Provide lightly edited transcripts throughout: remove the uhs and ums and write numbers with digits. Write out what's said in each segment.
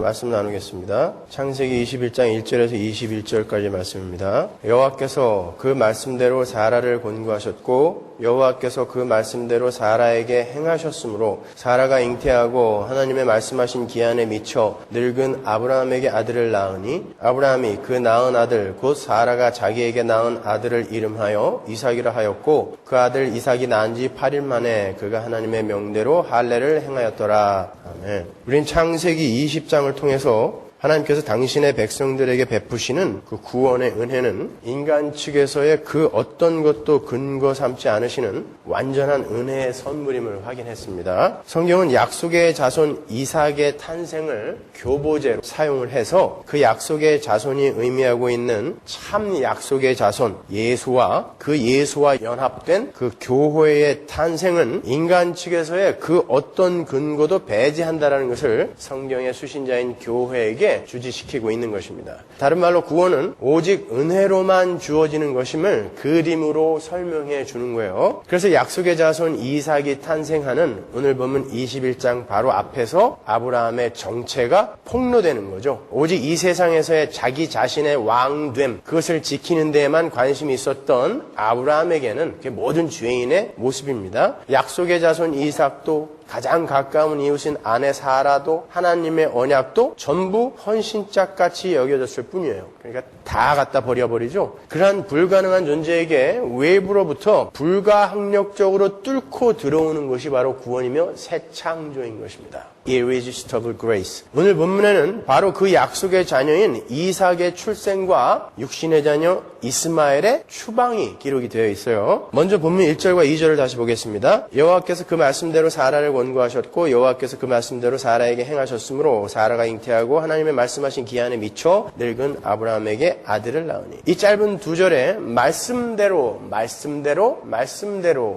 말씀 나누겠습니다. 창세기 21장 1절에서 21절까지 말씀입니다. 여호와께서 그 말씀대로 사라를 권고하셨고 여호와께서 그 말씀대로 사라에게 행하셨으므로 사라가 잉태하고 하나님의 말씀하신 기한에 미쳐 늙은 아브라함에게 아들을 낳으니 아브라함이 그 낳은 아들 곧 사라가 자기에게 낳은 아들을 이름하여 이삭이라 하였고 그 아들 이삭이 낳은 지 8일 만에 그가 하나님의 명대로 할례를 행하였더라. 아멘. 우린 창세기 20장을 통해서 하나님께서 당신의 백성들에게 베푸시는 그 구원의 은혜는 인간 측에서의 그 어떤 것도 근거 삼지 않으시는 완전한 은혜의 선물임을 확인했습니다. 성경은 약속의 자손 이삭의 탄생을 교보제로 사용을 해서 그 약속의 자손이 의미하고 있는 참 약속의 자손 예수와 그 예수와 연합된 그 교회의 탄생은 인간 측에서의 그 어떤 근거도 배제한다는 것을 성경의 수신자인 교회에게 주지시키고 있는 것입니다. 다른 말로 구원은 오직 은혜로만 주어지는 것임을 그림으로 설명해 주는 거예요. 그래서 약속의 자손 이삭이 탄생하는 오늘 보면 21장 바로 앞에서 아브라함의 정체가 폭로되는 거죠. 오직 이 세상에서의 자기 자신의 왕됨, 그것을 지키는 데에만 관심이 있었던 아브라함에게는 그게 모든 죄인의 모습입니다. 약속의 자손 이삭도 가장 가까운 이웃인 아내 사라도 하나님의 언약도 전부 헌신짝같이 여겨졌을 뿐이에요. 그러니까 다 갖다 버려버리죠. 그러한 불가능한 존재에게 외부로부터 불가항력적으로 뚫고 들어오는 것이 바로 구원이며 새 창조인 것입니다. Irresistible grace. 오늘 본문에는 바로 그 약속의 자녀인 이삭의 출생과 육신의 자녀 이스마엘의 추방이 기록이 되어 있어요. 먼저 본문 1절과 2절을 다시 보겠습니다. 여호와께서 그 말씀대로 사라를 권고하셨고 여호와께서 그 말씀대로 사라에게 행하셨으므로 사라가 잉태하고 하나님의 말씀하신 기한에 미쳐 늙은 아브라함에게 아들을 낳으니. 이 짧은 두 절에 말씀대로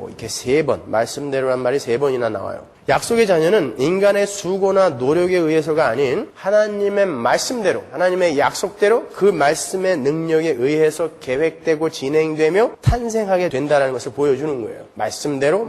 이렇게 세 번, 말씀대로란 말이 세 번이나 나와요. 약속의 자녀는 인간의 수고나 노력에 의해서가 아닌 하나님의 말씀대로, 하나님의 약속대로 그 말씀의 능력에 의해서 계획되고 진행되며 탄생하게 된다는 것을 보여주는 거예요. 말씀대로.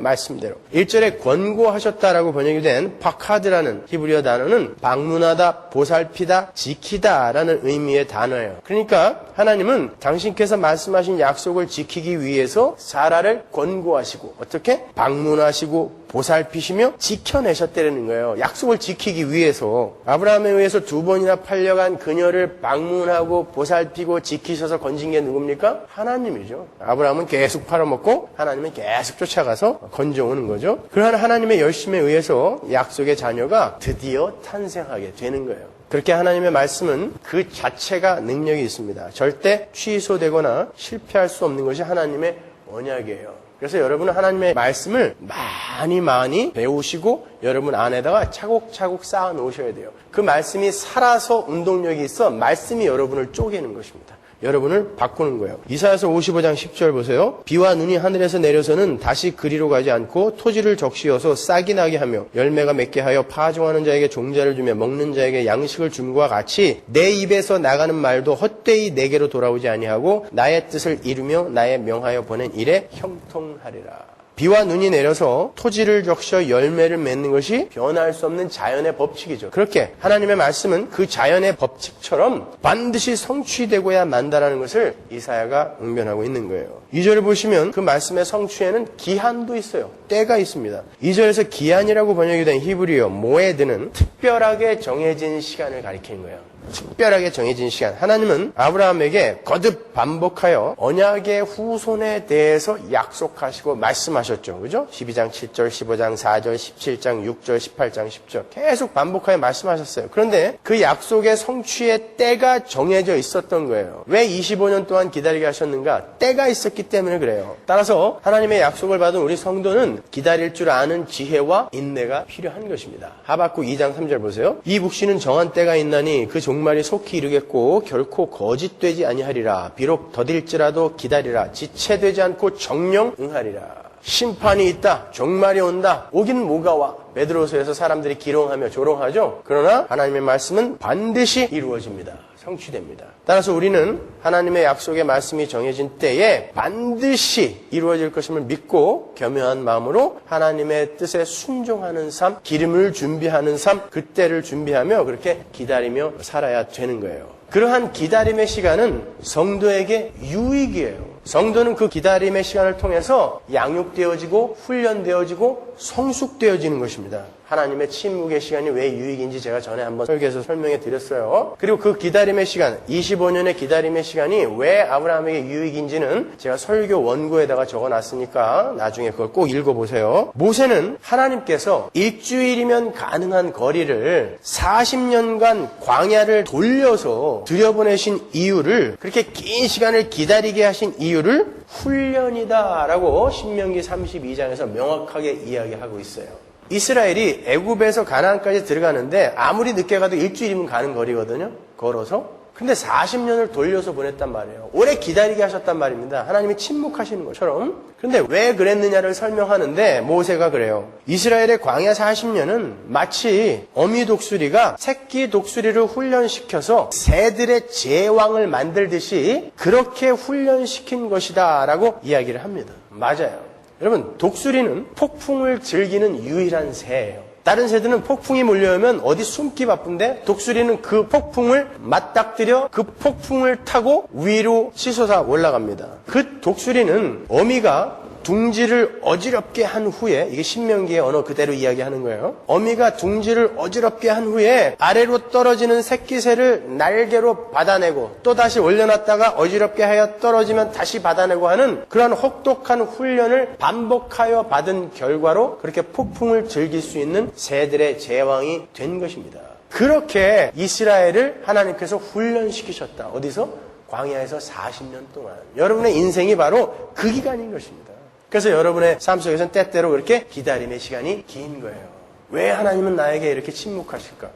1절에 권고하셨다라고 번역이 된 파카드라는 히브리어 단어는 방문하다, 보살피다, 지키다라는 의미의 단어예요. 그러니까 하나님은 당신께서 말씀하신 약속을 지키기 위해서 사라를 권고하시고 어떻게? 방문하시고 보살피시며 지켜내셨다는 거예요. 약속을 지키기 위해서. 아브라함에 의해서 2번이나 팔려간 그녀를 방문하고 보살피고 지키셔서 건진 게 누굽니까? 하나님이죠. 아브라함은 계속 팔아먹고 하나님은 계속 쫓아가서 건져오는 거죠. 그러한 하나님의 열심에 의해서 약속의 자녀가 드디어 탄생하게 되는 거예요. 그렇게 하나님의 말씀은 그 자체가 능력이 있습니다. 절대 취소되거나 실패할 수 없는 것이 하나님의 언약이에요. 그래서 여러분은 하나님의 말씀을 많이 배우시고 여러분 안에다가 차곡차곡 쌓아 놓으셔야 돼요. 그 말씀이 살아서 운동력이 있어 말씀이 여러분을 쪼개는 것입니다. 여러분을 바꾸는 거예요. 이사야서 55장 10절 보세요. 비와 눈이 하늘에서 내려서는 다시 그리로 가지 않고 토지를 적시어서 싹이 나게 하며 열매가 맺게 하여 파종하는 자에게 종자를 주며 먹는 자에게 양식을 줌과 같이 내 입에서 나가는 말도 헛되이 내게로 돌아오지 아니하고 나의 뜻을 이루며 나의 명하여 보낸 일에 형통하리라. 비와 눈이 내려서 토지를 적셔 열매를 맺는 것이 변할 수 없는 자연의 법칙이죠. 그렇게 하나님의 말씀은 그 자연의 법칙처럼 반드시 성취되고야 만다라는 것을 이사야가 응변하고 있는 거예요. 2절을 보시면 그 말씀의 성취에는 기한도 있어요. 때가 있습니다. 2절에서 기한이라고 번역이 된 히브리어 모에드는 특별하게 정해진 시간을 가리키는 거예요. 특별하게 정해진 시간. 하나님은 아브라함에게 거듭 반복하여 언약의 후손에 대해서 약속하시고 말씀하셨죠. 그죠? 12장 7절, 15장 4절, 17장 6절, 18장 10절 계속 반복하여 말씀하셨어요. 그런데 그 약속의 성취의 때가 정해져 있었던 거예요. 왜 25년 동안 기다리게 하셨는가? 때가 있었기 때문에 그래요. 따라서 하나님의 약속을 받은 우리 성도는 기다릴 줄 아는 지혜와 인내가 필요한 것입니다. 하박국 2장 3절 보세요. 이 묵시는 정한 때가 있나니 그 종말이 속히 이르겠고 결코 거짓되지 아니하리라. 비록 더딜지라도 기다리라. 지체되지 않고 정령 응하리라. 심판이 있다. 종말이 온다. 오긴 뭐가 와? 베드로서에서 사람들이 기롱하며 조롱하죠. 그러나 하나님의 말씀은 반드시 이루어집니다. 성취됩니다. 따라서 우리는 하나님의 약속의 말씀이 정해진 때에 반드시 이루어질 것임을 믿고 겸허한 마음으로 하나님의 뜻에 순종하는 삶, 기름을 준비하는 삶, 그때를 준비하며 그렇게 기다리며 살아야 되는 거예요. 그러한 기다림의 시간은 성도에게 유익이에요. 성도는 그 기다림의 시간을 통해서 양육되어지고 훈련되어지고 성숙되어지는 것입니다. 하나님의 침묵의 시간이 왜 유익인지 제가 전에 한번 설교에서 설명해 드렸어요. 그리고 그 기다림의 시간, 25년의 기다림의 시간이 왜 아브라함에게 유익인지는 제가 설교 원고에다가 적어놨으니까 나중에 그걸 꼭 읽어보세요. 모세는 하나님께서 일주일이면 가능한 거리를 40년간 광야를 돌려서 들여보내신 이유를, 그렇게 긴 시간을 기다리게 하신 이유를 훈련이다라고 신명기 32장에서 명확하게 이야기하고 있어요. 이스라엘이 애굽에서 가나안까지 들어가는데 아무리 늦게 가도 일주일이면 가는 거리거든요. 걸어서. 근데 40년을 돌려서 보냈단 말이에요. 오래 기다리게 하셨단 말입니다. 하나님이 침묵하시는 것처럼. 근데 왜 그랬느냐를 설명하는데 모세가 그래요. 이스라엘의 광야 40년은 마치 어미 독수리가 새끼 독수리를 훈련시켜서 새들의 제왕을 만들듯이 그렇게 훈련시킨 것이다 라고 이야기를 합니다. 맞아요. 여러분, 독수리는 폭풍을 즐기는 유일한 새예요. 다른 새들은 폭풍이 몰려오면 어디 숨기 바쁜데 독수리는 그 폭풍을 맞닥뜨려 그 폭풍을 타고 위로 치솟아 올라갑니다. 그 독수리는 어미가 둥지를 어지럽게 한 후에, 이게 신명기의 언어 그대로 이야기하는 거예요. 어미가 둥지를 어지럽게 한 후에 아래로 떨어지는 새끼새를 날개로 받아내고 또 다시 올려놨다가 어지럽게 하여 떨어지면 다시 받아내고 하는 그러한 혹독한 훈련을 반복하여 받은 결과로 그렇게 폭풍을 즐길 수 있는 새들의 제왕이 된 것입니다. 그렇게 이스라엘을 하나님께서 훈련시키셨다. 어디서? 광야에서 40년 동안. 여러분의 인생이 바로 그 기간인 것입니다. 그래서 여러분의 삶 속에서는 때때로 그렇게 기다림의 시간이 긴 거예요. 왜 하나님은 나에게 이렇게 침묵하실까?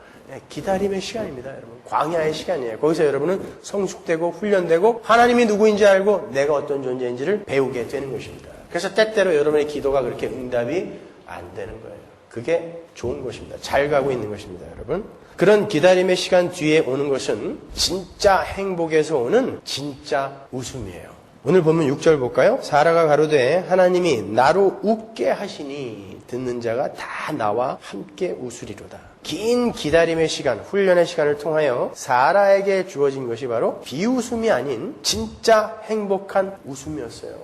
기다림의 시간입니다, 여러분. 광야의 시간이에요. 거기서 여러분은 성숙되고 훈련되고 하나님이 누구인지 알고 내가 어떤 존재인지를 배우게 되는 것입니다. 그래서 때때로 여러분의 기도가 그렇게 응답이 안 되는 거예요. 그게 좋은 것입니다. 잘 가고 있는 것입니다, 여러분. 그런 기다림의 시간 뒤에 오는 것은 진짜 행복에서 오는 진짜 웃음이에요. 오늘 보면 6절 볼까요? 사라가 가로되 하나님이 나로 웃게 하시니 듣는 자가 다 나와 함께 웃으리로다. 긴 기다림의 시간, 훈련의 시간을 통하여 사라에게 주어진 것이 바로 비웃음이 아닌 진짜 행복한 웃음이었어요.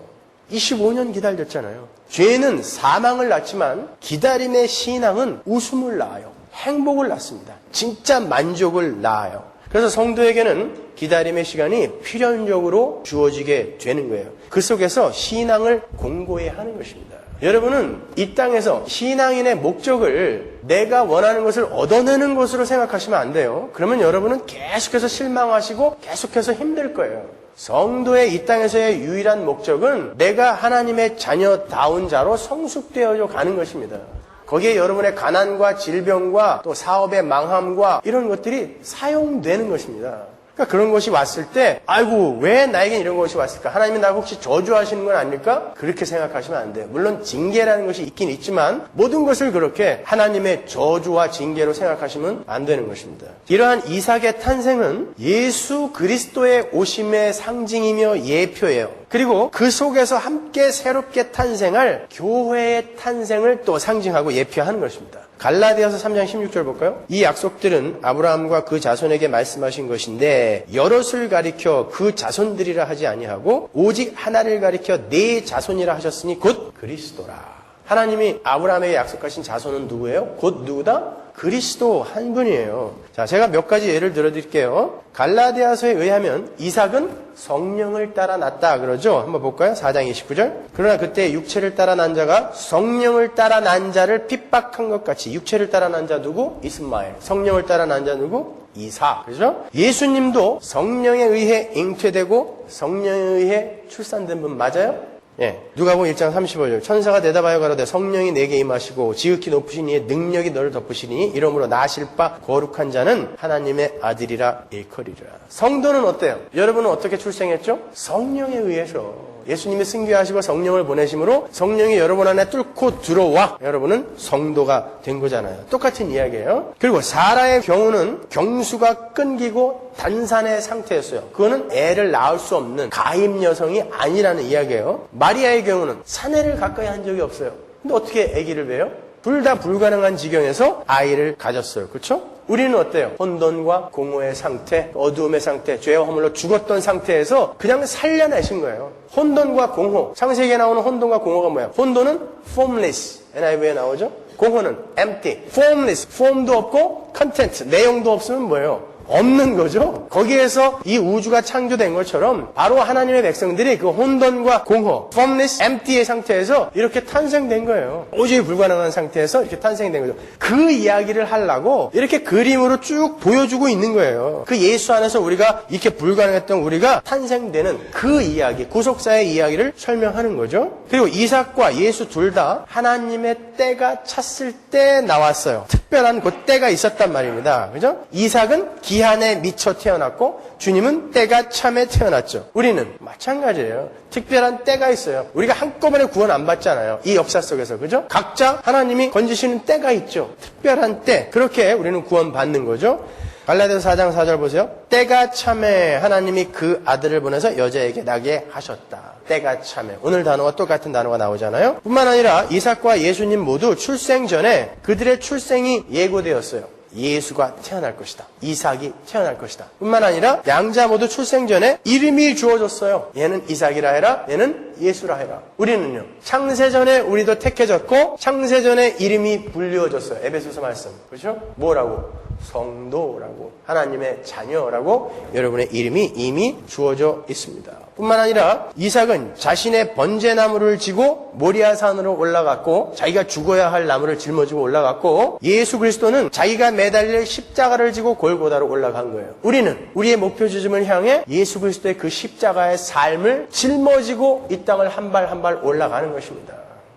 25년 기다렸잖아요. 죄는 사망을 낳지만 기다림의 신앙은 웃음을 낳아요. 행복을 낳습니다. 진짜 만족을 낳아요. 그래서 성도에게는 기다림의 시간이 필연적으로 주어지게 되는 거예요. 그 속에서 신앙을 공고히 하는 것입니다. 여러분은 이 땅에서 신앙인의 목적을 내가 원하는 것을 얻어내는 것으로 생각하시면 안 돼요. 그러면 여러분은 계속해서 실망하시고 계속해서 힘들 거예요. 성도의 이 땅에서의 유일한 목적은 내가 하나님의 자녀다운 자로 성숙되어져 가는 것입니다. 거기에 여러분의 가난과 질병과 또 사업의 망함과 이런 것들이 사용되는 것입니다. 그러니까 그런 것이 왔을 때 아이고 왜 나에겐 이런 것이 왔을까? 하나님이 나를 혹시 저주하시는 건 아닐까? 그렇게 생각하시면 안 돼요. 물론 징계라는 것이 있긴 있지만 모든 것을 그렇게 하나님의 저주와 징계로 생각하시면 안 되는 것입니다. 이러한 이삭의 탄생은 예수 그리스도의 오심의 상징이며 예표예요. 그리고 그 속에서 함께 새롭게 탄생할 교회의 탄생을 또 상징하고 예표하는 것입니다. 갈라디아서 3장 16절 볼까요? 이 약속들은 아브라함과 그 자손에게 말씀하신 것인데 여럿을 가리켜 그 자손들이라 하지 아니하고 오직 하나를 가리켜 네 자손이라 하셨으니 곧 그리스도라. 하나님이 아브라함에게 약속하신 자손은 누구예요? 곧 누구다? 그리스도 한 분이에요. 자, 제가 몇 가지 예를 들어드릴게요. 갈라디아서에 의하면 이삭은 성령을 따라 났다 그러죠. 한번 볼까요? 4장 29절. 그러나 그때 육체를 따라 난 자가 성령을 따라 난 자를 핍박한 것 같이 육체를 따라 난 자 누구? 이스마엘. 성령을 따라 난 자 누구? 이삭. 그죠? 예수님도 성령에 의해 잉태되고 성령에 의해 출산된 분 맞아요? 예, 누가복음 1장 35절 천사가 대답하여 가로되 성령이 내게 임하시고 지극히 높으신 이의 능력이 너를 덮으시니 이러므로 나실 바 거룩한 자는 하나님의 아들이라 일컬이리라. 성도는 어때요? 여러분은 어떻게 출생했죠? 성령에 의해서. 예수님이 승계하시고 성령을 보내심으로 성령이 여러분 안에 뚫고 들어와 여러분은 성도가 된 거잖아요. 똑같은 이야기예요. 그리고 사라의 경우는 경수가 끊기고 단산의 상태였어요. 그거는 애를 낳을 수 없는 가임 여성이 아니라는 이야기예요. 마리아의 경우는 사내를 가까이 한 적이 없어요. 근데 어떻게 아기를 배요? 둘 다 불가능한 지경에서 아이를 가졌어요. 그렇죠? 우리는 어때요? 혼돈과 공허의 상태, 어두움의 상태, 죄와 허물로 죽었던 상태에서 그냥 살려내신 거예요. 혼돈과 공허. 창세기에 나오는 혼돈과 공허가 뭐야? 혼돈은 formless. NIV에 나오죠? 공허는 empty. formless. form도 없고 content. 내용도 없으면 뭐예요? 없는 거죠. 거기에서 이 우주가 창조된 것처럼 바로 하나님의 백성들이 그 혼돈과 공허, formless, empty의 상태에서 이렇게 탄생된 거예요. 오직 불가능한 상태에서 이렇게 탄생된 거죠. 그 이야기를 하려고 이렇게 그림으로 쭉 보여주고 있는 거예요. 그 예수 안에서 우리가 이렇게 불가능했던 우리가 탄생되는 그 이야기, 구속사의 이야기를 설명하는 거죠. 그리고 이삭과 예수 둘 다 하나님의 때가 찼을 때 나왔어요. 특별한 그 때가 있었단 말입니다. 그죠? 이삭은 기한에 미쳐 태어났고 주님은 때가 참에 태어났죠. 우리는 마찬가지예요. 특별한 때가 있어요. 우리가 한꺼번에 구원 안 받잖아요. 이 역사 속에서. 그죠? 각자 하나님이 건지시는 때가 있죠. 특별한 때. 그렇게 우리는 구원 받는 거죠. 갈라디아서 4장 4절 보세요. 때가 참에 하나님이 그 아들을 보내서 여자에게 나게 하셨다. 때가 참에. 오늘 단어와 똑같은 단어가 나오잖아요. 뿐만 아니라 이삭과 예수님 모두 출생 전에 그들의 출생이 예고되었어요. 예수가 태어날 것이다. 이삭이 태어날 것이다. 뿐만 아니라 양자 모두 출생 전에 이름이 주어졌어요. 얘는 이삭이라 해라. 얘는 예수라 해라. 우리는요. 창세전에 우리도 택해졌고 창세전에 이름이 불리워졌어요. 에베소서 말씀. 그렇죠? 뭐라고? 성도라고. 하나님의 자녀라고 여러분의 이름이 이미 주어져 있습니다. 뿐만 아니라 이삭은 자신의 번제나무를 지고 모리아산으로 올라갔고 자기가 죽어야 할 나무를 짊어지고 올라갔고 예수 그리스도는 자기가 매달릴 십자가를 지고 골고다로 올라간 거예요. 우리는 우리의 목표 지점을 향해 예수 그리스도의 그 십자가의 삶을 짊어지고 이 땅을 한 발 한 발 올라가는 것입니다.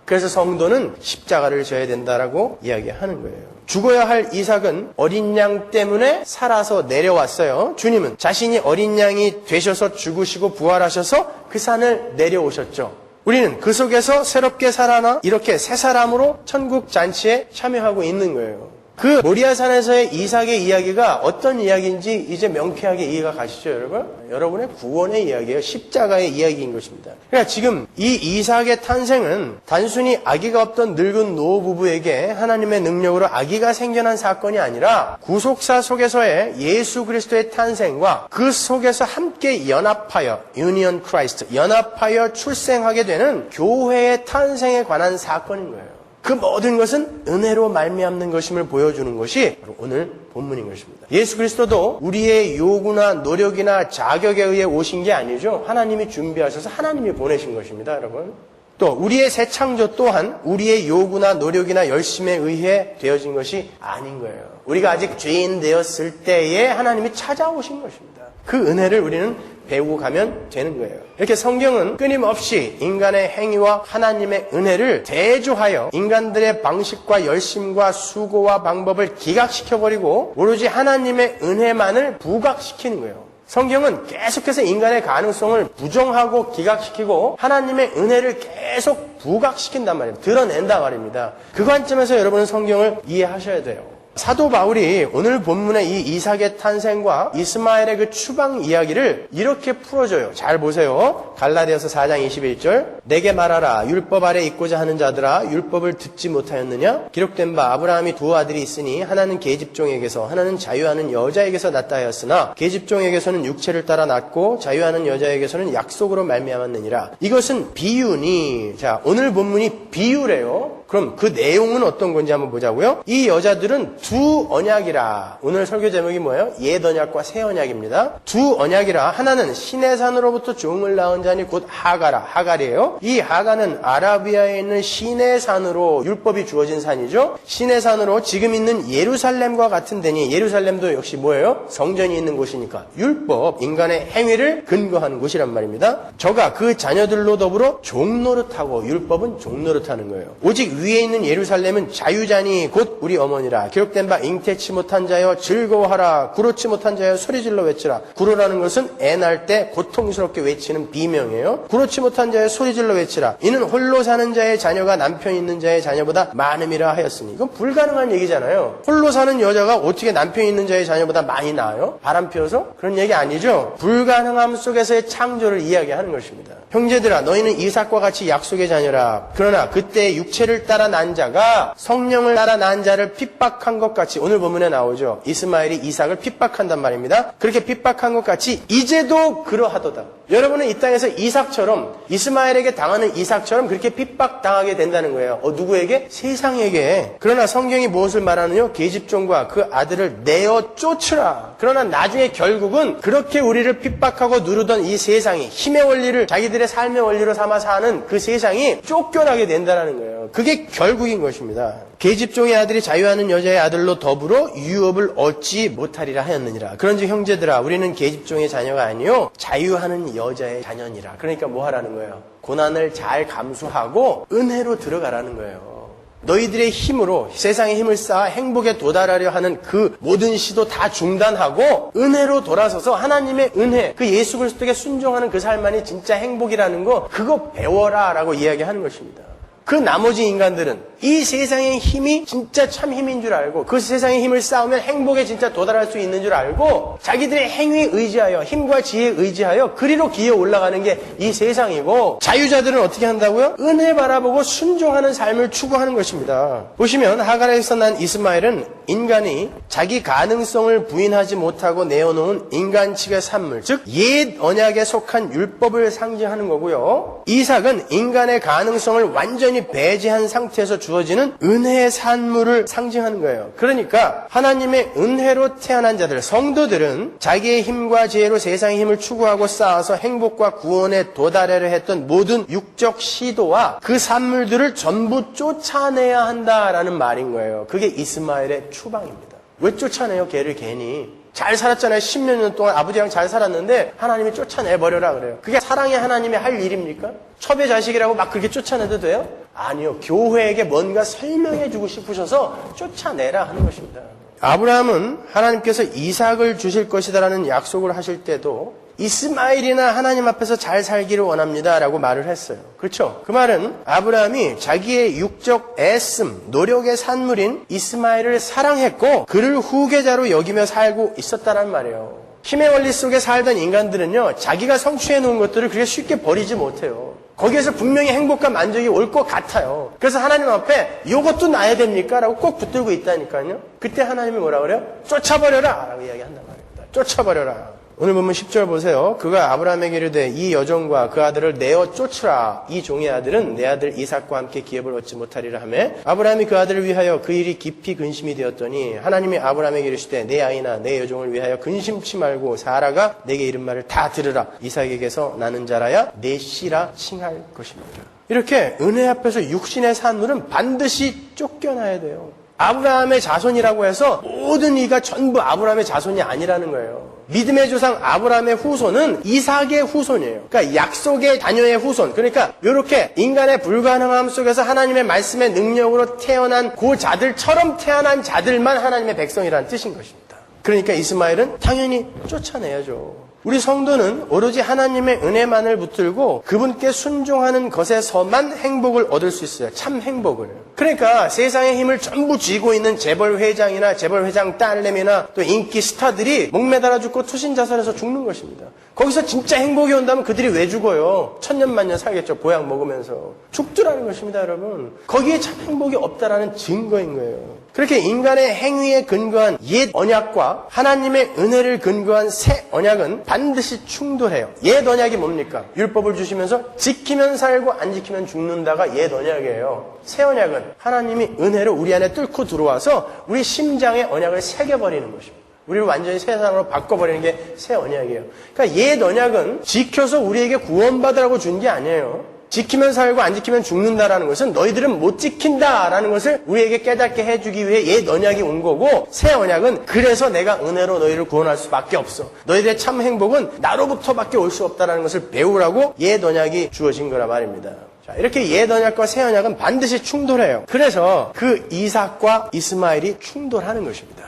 그래서 성도는 십자가를 져야 된다라고 이야기하는 거예요. 죽어야 할 이삭은 어린 양 때문에 살아서 내려왔어요. 주님은 자신이 어린 양이 되셔서 죽으시고 부활하셔서 그 산을 내려오셨죠. 우리는 그 속에서 새롭게 살아나 이렇게 새 사람으로 천국 잔치에 참여하고 있는 거예요. 그 모리아산에서의 이삭의 이야기가 어떤 이야기인지 이제 명쾌하게 이해가 가시죠, 여러분? 여러분의 구원의 이야기예요. 십자가의 이야기인 것입니다. 그러니까 지금 이 이삭의 탄생은 단순히 아기가 없던 늙은 노부부에게 하나님의 능력으로 아기가 생겨난 사건이 아니라 구속사 속에서의 예수 그리스도의 탄생과 그 속에서 함께 연합하여 유니언 크라이스트, 연합하여 출생하게 되는 교회의 탄생에 관한 사건인 거예요. 그 모든 것은 은혜로 말미암는 것임을 보여주는 것이 바로 오늘 본문인 것입니다. 예수 그리스도도 우리의 요구나 노력이나 자격에 의해 오신 게 아니죠. 하나님이 준비하셔서 하나님이 보내신 것입니다, 여러분. 또 우리의 새 창조 또한 우리의 요구나 노력이나 열심에 의해 되어진 것이 아닌 거예요. 우리가 아직 죄인 되었을 때에 하나님이 찾아오신 것입니다. 그 은혜를 우리는 배우고 가면 되는 거예요. 이렇게 성경은 끊임없이 인간의 행위와 하나님의 은혜를 대조하여 인간들의 방식과 열심과 수고와 방법을 기각시켜버리고 오로지 하나님의 은혜만을 부각시키는 거예요. 성경은 계속해서 인간의 가능성을 부정하고 기각시키고 하나님의 은혜를 계속 부각시킨단 말이에요. 드러낸단 말입니다. 그 관점에서 여러분은 성경을 이해하셔야 돼요. 사도 바울이 오늘 본문의 이 이삭의 탄생과 이스마엘의 그 추방 이야기를 이렇게 풀어줘요. 잘 보세요. 갈라디아서 4장 21절. 내게 말하라. 율법 아래 있고자 하는 자들아 율법을 듣지 못하였느냐? 기록된 바 아브라함이 두 아들이 있으니 하나는 계집종에게서 하나는 자유하는 여자에게서 낳다 하였으나 계집종에게서는 육체를 따라 낳고 자유하는 여자에게서는 약속으로 말미암았느니라. 이것은 비유니. 자, 오늘 본문이 비유래요. 그럼 그 내용은 어떤 건지 한번 보자고요. 이 여자들은 두 언약이라. 오늘 설교 제목이 뭐예요? 옛 언약과 새 언약입니다. 두 언약이라. 하나는 시내산으로부터 종을 낳은 자니 곧 하갈이에요. 이 하갈은 아라비아에 있는 시내산으로 율법이 주어진 산이죠. 시내산으로 지금 있는 예루살렘과 같은 데니 예루살렘도 역시 뭐예요? 성전이 있는 곳이니까 율법, 인간의 행위를 근거하는 곳이란 말입니다. 저가 그 자녀들로 더불어 종노릇하고 율법은 종노릇하는 거예요. 오직 위에 있는 예루살렘은 자유자니 곧 우리 어머니라. 기록된 바 잉태치 못한 자여 즐거워하라. 구로치 못한 자여 소리질러 외치라. 구로라는 것은 애 낳을 때 고통스럽게 외치는 비명이에요. 구로치 못한 자여 소리질러 외치라. 이는 홀로 사는 자의 자녀가 남편 있는 자의 자녀보다 많음이라 하였으니. 이건 불가능한 얘기잖아요. 홀로 사는 여자가 어떻게 남편 있는 자의 자녀보다 많이 나아요? 바람 피워서? 그런 얘기 아니죠. 불가능함 속에서의 창조를 이야기하는 것입니다. 형제들아, 너희는 이삭과 같이 약속의 자녀라. 그러나 그때 육체를 따라 난 자가 성령을 따라 난 자를 핍박한 것 같이, 오늘 본문에 나오죠. 이스마엘이 이삭을 핍박한단 말입니다. 그렇게 핍박한 것 같이 이제도 그러하도다. 여러분은 이 땅에서 이삭처럼, 이스마엘에게 당하는 이삭처럼 그렇게 핍박당하게 된다는 거예요. 누구에게? 세상에게. 그러나 성경이 무엇을 말하느냐? 계집종과 그 아들을 내어 쫓으라. 그러나 나중에 결국은 그렇게 우리를 핍박하고 누르던 이 세상이, 힘의 원리를 자기들의 삶의 원리로 삼아 사는 그 세상이 쫓겨나게 된다는 거예요. 그게 결국인 것입니다. 계집종의 아들이 자유하는 여자의 아들로 더불어 유업을 얻지 못하리라 하였느니라. 그런즉 형제들아, 우리는 계집종의 자녀가 아니요 자유하는 여자의 자녀니라. 그러니까 뭐 하라는 거예요? 고난을 잘 감수하고 은혜로 들어가라는 거예요. 너희들의 힘으로 세상의 힘을 쌓아 행복에 도달하려 하는 그 모든 시도 다 중단하고 은혜로 돌아서서 하나님의 은혜, 그 예수 그리스도에게 순종하는 그 삶만이 진짜 행복이라는 거, 그거 배워라 라고 이야기하는 것입니다. 그 나머지 인간들은 이 세상의 힘이 진짜 참 힘인 줄 알고, 그 세상의 힘을 쌓으면 행복에 진짜 도달할 수 있는 줄 알고, 자기들의 행위에 의지하여, 힘과 지혜에 의지하여 그리로 기어 올라가는 게 이 세상이고, 자유자들은 어떻게 한다고요? 은혜 바라보고 순종하는 삶을 추구하는 것입니다. 보시면 하갈에서 난 이스마엘은 인간이 자기 가능성을 부인하지 못하고 내어놓은 인간칙의 산물, 즉 옛 언약에 속한 율법을 상징하는 거고요. 이삭은 인간의 가능성을 완전히 배제한 상태에서 주어지는 은혜의 산물을 상징하는 거예요. 그러니까 하나님의 은혜로 태어난 자들, 성도들은 자기의 힘과 지혜로 세상의 힘을 추구하고 쌓아서 행복과 구원에 도달하려 했던 모든 육적 시도와 그 산물들을 전부 쫓아내야 한다라는 말인 거예요. 그게 이스마엘의 추방입니다. 왜 쫓아내요? 걔를 괜히. 잘 살았잖아요. 10몇 년 동안 아버지랑 잘 살았는데 하나님이 쫓아내버려라 그래요. 그게 사랑의 하나님이 할 일입니까? 첩의 자식이라고 막 그렇게 쫓아내도 돼요? 아니요. 교회에게 뭔가 설명해주고 싶으셔서 쫓아내라 하는 것입니다. 아브라함은 하나님께서 이삭을 주실 것이다라는 약속을 하실 때도 이스마엘이나 하나님 앞에서 잘 살기를 원합니다 라고 말을 했어요. 그렇죠? 그 말은 아브라함이 자기의 육적 애씀, 노력의 산물인 이스마엘을 사랑했고 그를 후계자로 여기며 살고 있었다는 말이에요. 힘의 원리 속에 살던 인간들은요, 자기가 성취해 놓은 것들을 그렇게 쉽게 버리지 못해요. 거기에서 분명히 행복과 만족이 올 것 같아요. 그래서 하나님 앞에 이것도 놔야 됩니까? 라고 꼭 붙들고 있다니까요. 그때 하나님이 뭐라 그래요? 쫓아버려라 라고 이야기한단 말입니다. 쫓아버려라. 오늘 보면 10절 보세요. 그가 아브라함에게 이르되 이 여종과 그 아들을 내어 쫓으라. 이 종의 아들은 내 아들 이삭과 함께 기업을 얻지 못하리라 하며 아브라함이 그 아들을 위하여 그 일이 깊이 근심이 되었더니 하나님이 아브라함에게 이르시되 내 아이나 내 여종을 위하여 근심치 말고 사라가 내게 이른 말을 다 들으라. 이삭에게서 나는 자라야 내 씨라 칭할 것입니다. 이렇게 은혜 앞에서 육신의 산물은 반드시 쫓겨나야 돼요. 아브라함의 자손이라고 해서 모든 이가 전부 아브라함의 자손이 아니라는 거예요. 믿음의 조상 아브라함의 후손은 이삭의 후손이에요. 그러니까 약속의 자녀의 후손. 그러니까 이렇게 인간의 불가능함 속에서 하나님의 말씀의 능력으로 태어난 그 자들처럼 태어난 자들만 하나님의 백성이라는 뜻인 것입니다. 그러니까 이스마엘은 당연히 쫓아내야죠. 우리 성도는 오로지 하나님의 은혜만을 붙들고 그분께 순종하는 것에서만 행복을 얻을 수 있어요. 참 행복을. 그러니까 세상의 힘을 전부 쥐고 있는 재벌 회장이나 재벌 회장 딸내미나 또 인기 스타들이 목매달아 죽고 투신자살해서 죽는 것입니다. 거기서 진짜 행복이 온다면 그들이 왜 죽어요? 천년만년 살겠죠. 보약 먹으면서. 죽더라는 것입니다, 여러분. 거기에 참 행복이 없다라는 증거인 거예요. 그렇게 인간의 행위에 근거한 옛 언약과 하나님의 은혜를 근거한 새 언약은 반드시 충돌해요. 옛 언약이 뭡니까? 율법을 주시면서 지키면 살고 안 지키면 죽는다가 옛 언약이에요. 새 언약은 하나님이 은혜로 우리 안에 뚫고 들어와서 우리 심장에 언약을 새겨버리는 것입니다. 우리를 완전히 새 사람으로 바꿔버리는 게 새 언약이에요. 그러니까 옛 언약은 지켜서 우리에게 구원받으라고 준 게 아니에요. 지키면 살고 안 지키면 죽는다라는 것은 너희들은 못 지킨다라는 것을 우리에게 깨닫게 해주기 위해 옛 언약이 온 거고, 새 언약은 그래서 내가 은혜로 너희를 구원할 수밖에 없어. 너희들의 참 행복은 나로부터밖에 올 수 없다라는 것을 배우라고 옛 언약이 주어진 거라 말입니다. 자, 이렇게 옛 언약과 새 언약은 반드시 충돌해요. 그래서 그 이삭과 이스마엘이 충돌하는 것입니다.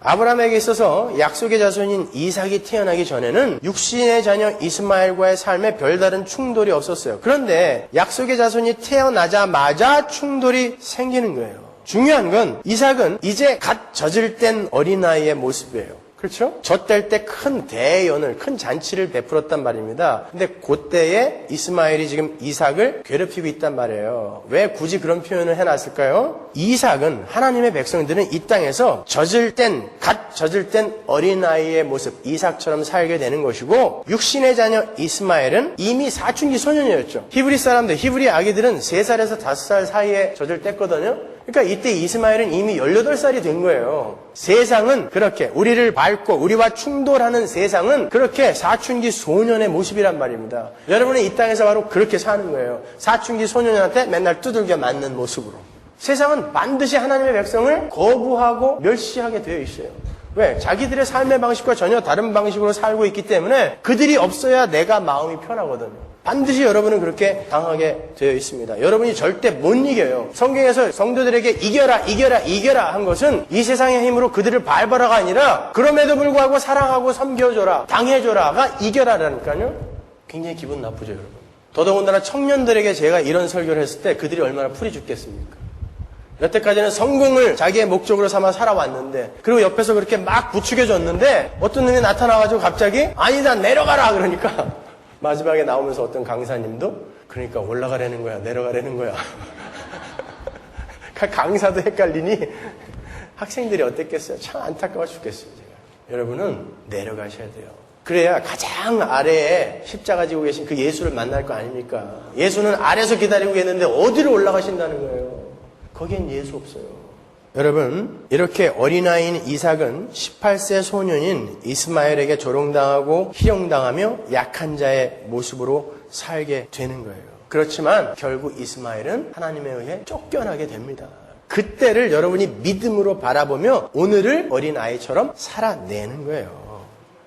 아브라함에게 있어서 약속의 자손인 이삭이 태어나기 전에는 육신의 자녀 이스마엘과의 삶에 별다른 충돌이 없었어요. 그런데 약속의 자손이 태어나자마자 충돌이 생기는 거예요. 중요한 건 이삭은 이제 갓 젖을 뗀 어린아이의 모습이에요. 그렇죠? 젖될 때 큰 대연을, 큰 잔치를 베풀었단 말입니다. 근데 그때에 이스마엘이 지금 이삭을 괴롭히고 있단 말이에요. 왜 굳이 그런 표현을 해놨을까요? 이삭은 하나님의 백성들은 이 땅에서 갓 젖을 뗀 어린아이의 모습, 이삭처럼 살게 되는 것이고, 육신의 자녀 이스마엘은 이미 사춘기 소년이었죠. 히브리 사람들, 히브리 아기들은 3살에서 5살 사이에 젖을 뗐거든요. 그러니까 이때 이스마엘은 이미 18살이 된 거예요. 세상은 그렇게 우리를 밟고 우리와 충돌하는 세상은 그렇게 사춘기 소년의 모습이란 말입니다. 여러분은 이 땅에서 바로 그렇게 사는 거예요. 사춘기 소년한테 맨날 두들겨 맞는 모습으로. 세상은 반드시 하나님의 백성을 거부하고 멸시하게 되어 있어요. 왜? 자기들의 삶의 방식과 전혀 다른 방식으로 살고 있기 때문에 그들이 없어야 내가 마음이 편하거든요. 반드시 여러분은 그렇게 당하게 되어 있습니다. 여러분이 절대 못 이겨요. 성경에서 성도들에게 이겨라 한 것은 이 세상의 힘으로 그들을 밟아라가 아니라 그럼에도 불구하고 사랑하고 섬겨줘라, 당해줘라가 이겨라라니까요. 굉장히 기분 나쁘죠, 여러분. 더더군다나 청년들에게 제가 이런 설교를 했을 때 그들이 얼마나 풀이 죽겠습니까? 여태까지는 성공을 자기의 목적으로 삼아 살아왔는데, 그리고 옆에서 그렇게 막 부추겨줬는데 어떤 놈이 나타나가지고 갑자기 아니다 내려가라 그러니까 마지막에 나오면서 어떤 강사님도 그러니까 올라가라는 거야, 내려가라는 거야. 강사도 헷갈리니 학생들이 어땠겠어요? 참 안타까워 죽겠어요, 제가. 여러분은 내려가셔야 돼요. 그래야 가장 아래에 십자가 지고 계신 그 예수를 만날 거 아닙니까? 예수는 아래에서 기다리고 계는데 어디로 올라가신다는 거예요? 거기엔 예수 없어요. 여러분, 이렇게 어린아이인 이삭은 18세 소년인 이스마엘에게 조롱당하고 희롱당하며 약한 자의 모습으로 살게 되는 거예요. 그렇지만 결국 이스마엘은 하나님에 의해 쫓겨나게 됩니다. 그때를 여러분이 믿음으로 바라보며 오늘을 어린아이처럼 살아내는 거예요.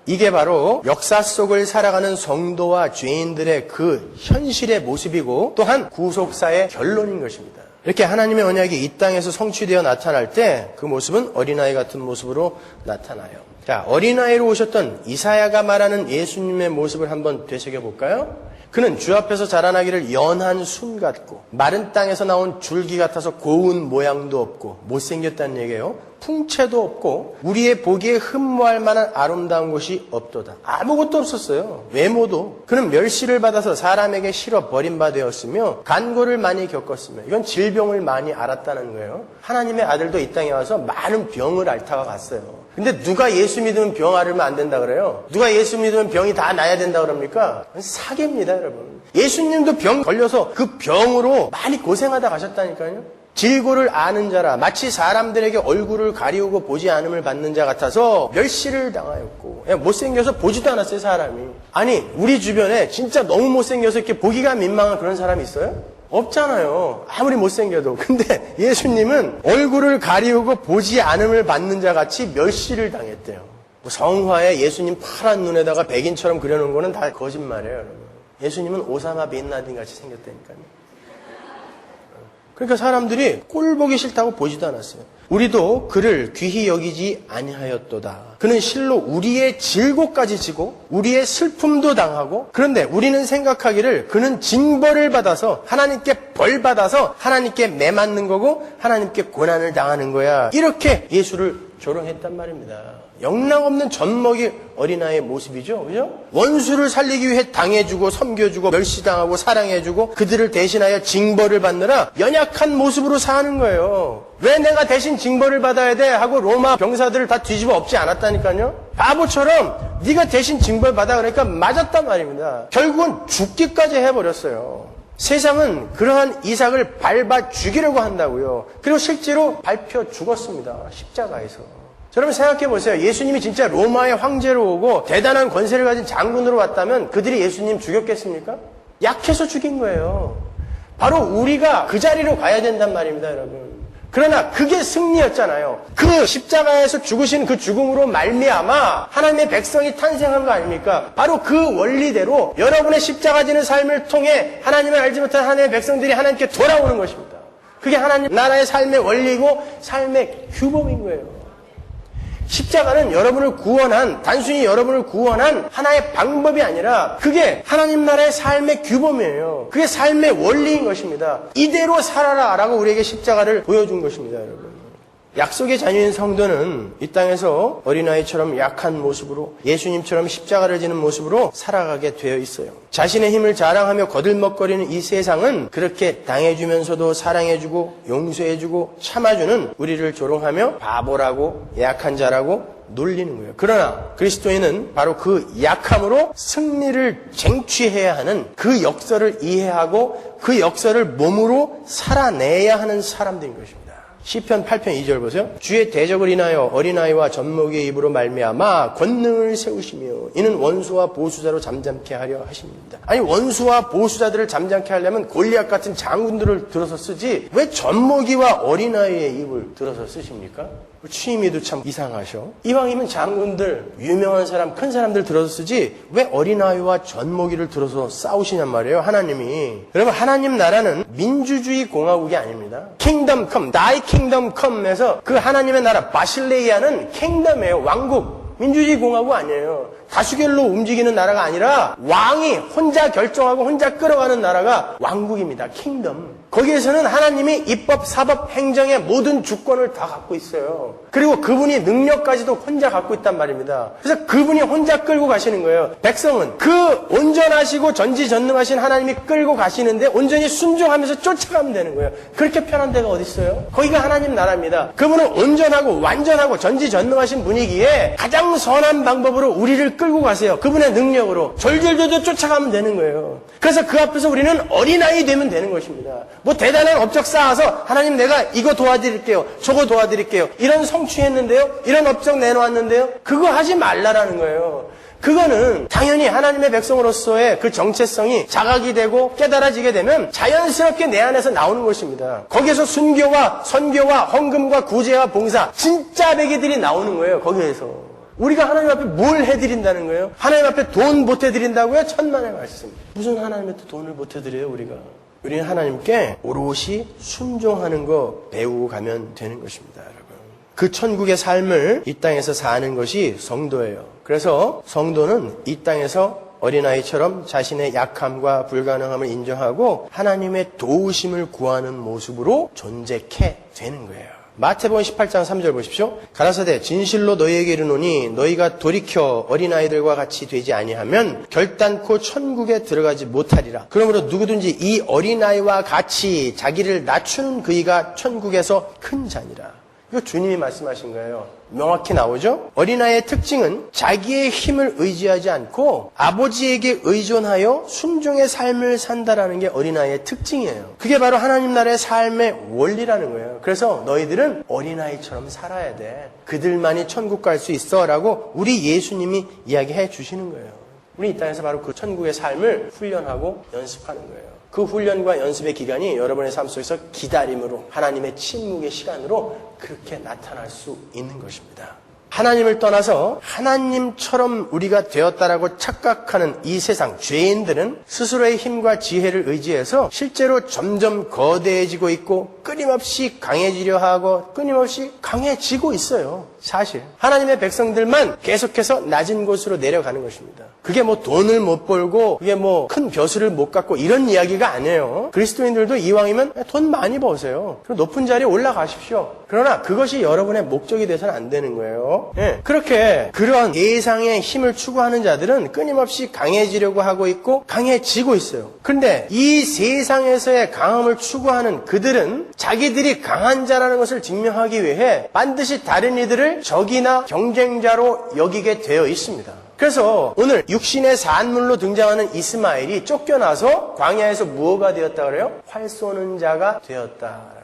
이게 바로 역사 속을 살아가는 성도와 죄인들의 그 현실의 모습이고 또한 구속사의 결론인 것입니다. 이렇게 하나님의 언약이 이 땅에서 성취되어 나타날 때 그 모습은 어린아이 같은 모습으로 나타나요. 자, 어린아이로 오셨던 이사야가 말하는 예수님의 모습을 한번 되새겨볼까요? 그는 주 앞에서 자라나기를 연한 순 같고 마른 땅에서 나온 줄기 같아서 고운 모양도 없고 못생겼다는 얘기예요. 풍채도 없고 우리의 보기에 흠모할 만한 아름다운 곳이 없도다. 아무것도 없었어요. 외모도. 그는 멸시를 받아서 사람에게 실어 버림받았으며 간고를 많이 겪었으며 이건 질병을 많이 앓았다는 거예요. 하나님의 아들도 이 땅에 와서 많은 병을 앓다가 갔어요. 근데 누가 예수 믿으면 병 앓으면 안 된다 그래요? 누가 예수 믿으면 병이 다 나야 된다 그럽니까? 사기입니다, 여러분. 예수님도 병 걸려서 그 병으로 많이 고생하다 가셨다니까요. 질고를 아는 자라 마치 사람들에게 얼굴을 가리우고 보지 않음을 받는 자 같아서 멸시를 당하였고 그냥 못생겨서 보지도 않았어요, 사람이. 아니, 우리 주변에 진짜 너무 못생겨서 이렇게 보기가 민망한 그런 사람이 있어요? 없잖아요. 아무리 못생겨도. 근데 예수님은 얼굴을 가리우고 보지 않음을 받는 자 같이 멸시를 당했대요. 성화에 예수님 파란 눈에다가 백인처럼 그려놓은 거는 다 거짓말이에요, 여러분. 예수님은 오사마 빈 라딘 같이 생겼다니까요. 그러니까 사람들이 꼴 보기 싫다고 보지도 않았어요. 우리도 그를 귀히 여기지 아니하였도다. 그는 실로 우리의 질고까지 지고 우리의 슬픔도 당하고, 그런데 우리는 생각하기를 그는 징벌을 받아서 하나님께 벌 받아서 하나님께 매맞는 거고 하나님께 고난을 당하는 거야. 이렇게 예수를 조롱했단 말입니다. 영락없는 젖먹이 어린아이의 모습이죠. 그죠? 원수를 살리기 위해 당해주고 섬겨주고 멸시당하고 사랑해주고 그들을 대신하여 징벌을 받느라 연약한 모습으로 사는 거예요. 왜 내가 대신 징벌을 받아야 돼? 하고 로마 병사들을 다 뒤집어 엎지 않았다니까요. 바보처럼 네가 대신 징벌 받아 그러니까 맞았단 말입니다. 결국은 죽기까지 해버렸어요. 세상은 그러한 이삭을 밟아 죽이려고 한다고요. 그리고 실제로 밟혀 죽었습니다. 십자가에서. 여러분 생각해 보세요. 예수님이 진짜 로마의 황제로 오고 대단한 권세를 가진 장군으로 왔다면 그들이 예수님 죽였겠습니까? 약해서 죽인 거예요. 바로 우리가 그 자리로 가야 된단 말입니다, 여러분. 그러나 그게 승리였잖아요. 그 십자가에서 죽으신 그 죽음으로 말미암아 하나님의 백성이 탄생한 거 아닙니까? 바로 그 원리대로 여러분의 십자가 지는 삶을 통해 하나님을 알지 못한 하나님의 백성들이 하나님께 돌아오는 것입니다. 그게 하나님 나라의 삶의 원리고 삶의 규범인 거예요. 십자가는 여러분을 구원한, 단순히 여러분을 구원한 하나의 방법이 아니라 그게 하나님 나라의 삶의 규범이에요. 그게 삶의 원리인 것입니다. 이대로 살아라 라고 우리에게 십자가를 보여준 것입니다, 여러분. 약속의 자녀인 성도는 이 땅에서 어린아이처럼 약한 모습으로 예수님처럼 십자가를 지는 모습으로 살아가게 되어 있어요. 자신의 힘을 자랑하며 거들먹거리는 이 세상은 그렇게 당해주면서도 사랑해주고 용서해주고 참아주는 우리를 조롱하며 바보라고 약한 자라고 놀리는 거예요. 그러나 그리스도인은 바로 그 약함으로 승리를 쟁취해야 하는 그 역설을 이해하고 그 역설을 몸으로 살아내야 하는 사람들인 것입니다. 시편 8편 2절 보세요. 주의 대적을 인하여 어린아이와 젖먹이의 입으로 말미암아 권능을 세우시며 이는 원수와 보수자로 잠잠케 하려 하십니다. 아니 원수와 보수자들을 잠잠케 하려면 골리앗 같은 장군들을 들어서 쓰지 왜 젖먹이와 어린아이의 입을 들어서 쓰십니까? 취미도 참 이상하셔. 이왕이면 장군들, 유명한 사람, 큰 사람들 들어서 쓰지 왜 어린아이와 젖먹이를 들어서 싸우시냔 말이에요, 하나님이. 여러분, 하나님 나라는 민주주의 공화국이 아닙니다. 킹덤 컴, 다이 킹덤 컴에서 그 하나님의 나라 바실레이아는 킹덤이에요, 왕국. 민주주의 공화국 아니에요. 다수결로 움직이는 나라가 아니라 왕이 혼자 결정하고 혼자 끌어가는 나라가 왕국입니다. 킹덤. 거기에서는 하나님이 입법, 사법, 행정의 모든 주권을 다 갖고 있어요. 그리고 그분이 능력까지도 혼자 갖고 있단 말입니다. 그래서 그분이 혼자 끌고 가시는 거예요. 백성은 그 온전하시고 전지전능하신 하나님이 끌고 가시는데 온전히 순종하면서 쫓아가면 되는 거예요. 그렇게 편한 데가 어디 있어요? 거기가 하나님 나라입니다. 그분은 온전하고 완전하고 전지전능하신 분이기에 가장 선한 방법으로 우리를 끌고 가세요. 그분의 능력으로 졸졸졸 쫓아가면 되는 거예요. 그래서 그 앞에서 우리는 어린아이 되면 되는 것입니다. 뭐 대단한 업적 쌓아서 하나님 내가 이거 도와드릴게요. 저거 도와드릴게요. 이런 성취했는데요. 이런 업적 내놓았는데요. 그거 하지 말라라는 거예요. 그거는 당연히 하나님의 백성으로서의 그 정체성이 자각이 되고 깨달아지게 되면 자연스럽게 내 안에서 나오는 것입니다. 거기에서 순교와 선교와 헌금과 구제와 봉사 진짜 베개들이 나오는 거예요. 거기에서. 우리가 하나님 앞에 뭘 해드린다는 거예요? 하나님 앞에 돈 보태드린다고요? 천만의 말씀. 무슨 하나님한테 돈을 보태드려요, 우리가? 우리는 하나님께 오롯이 순종하는 거 배우고 가면 되는 것입니다, 여러분. 그 천국의 삶을 이 땅에서 사는 것이 성도예요. 그래서 성도는 이 땅에서 어린아이처럼 자신의 약함과 불가능함을 인정하고 하나님의 도우심을 구하는 모습으로 존재케 되는 거예요. 마태복음 18장 3절 보십시오. 가라사대 진실로 너희에게 이르노니 너희가 돌이켜 어린아이들과 같이 되지 아니하면 결단코 천국에 들어가지 못하리라. 그러므로 누구든지 이 어린아이와 같이 자기를 낮추는 그이가 천국에서 큰 자니라. 이거 주님이 말씀하신 거예요. 명확히 나오죠? 어린아이의 특징은 자기의 힘을 의지하지 않고 아버지에게 의존하여 순종의 삶을 산다라는 게 어린아이의 특징이에요. 그게 바로 하나님 나라의 삶의 원리라는 거예요. 그래서 너희들은 어린아이처럼 살아야 돼. 그들만이 천국 갈 수 있어 라고 우리 예수님이 이야기해 주시는 거예요. 우리 이 땅에서 바로 그 천국의 삶을 훈련하고 연습하는 거예요. 그 훈련과 연습의 기간이 여러분의 삶 속에서 기다림으로 하나님의 침묵의 시간으로 그렇게 나타날 수 있는 것입니다. 하나님을 떠나서 하나님처럼 우리가 되었다라고 착각하는 이 세상 죄인들은 스스로의 힘과 지혜를 의지해서 실제로 점점 거대해지고 있고 끊임없이 강해지려 하고 끊임없이 강해지고 있어요. 사실 하나님의 백성들만 계속해서 낮은 곳으로 내려가는 것입니다. 그게 뭐 돈을 못 벌고 그게 뭐 큰 벼슬을 못 갖고 이런 이야기가 아니에요. 그리스도인들도 이왕이면 돈 많이 버세요. 그리고 높은 자리에 올라가십시오. 그러나 그것이 여러분의 목적이 돼서는 안 되는 거예요. 그렇게 그런 예상의 힘을 추구하는 자들은 끊임없이 강해지려고 하고 있고 강해지고 있어요. 그런데 이 세상에서의 강함을 추구하는 그들은 자기들이 강한 자라는 것을 증명하기 위해 반드시 다른 이들을 적이나 경쟁자로 여기게 되어 있습니다. 그래서 오늘 육신의 산물로 등장하는 이스마엘이 쫓겨나서 광야에서 무엇가 되었다 그래요? 활 쏘는 자가 되었다.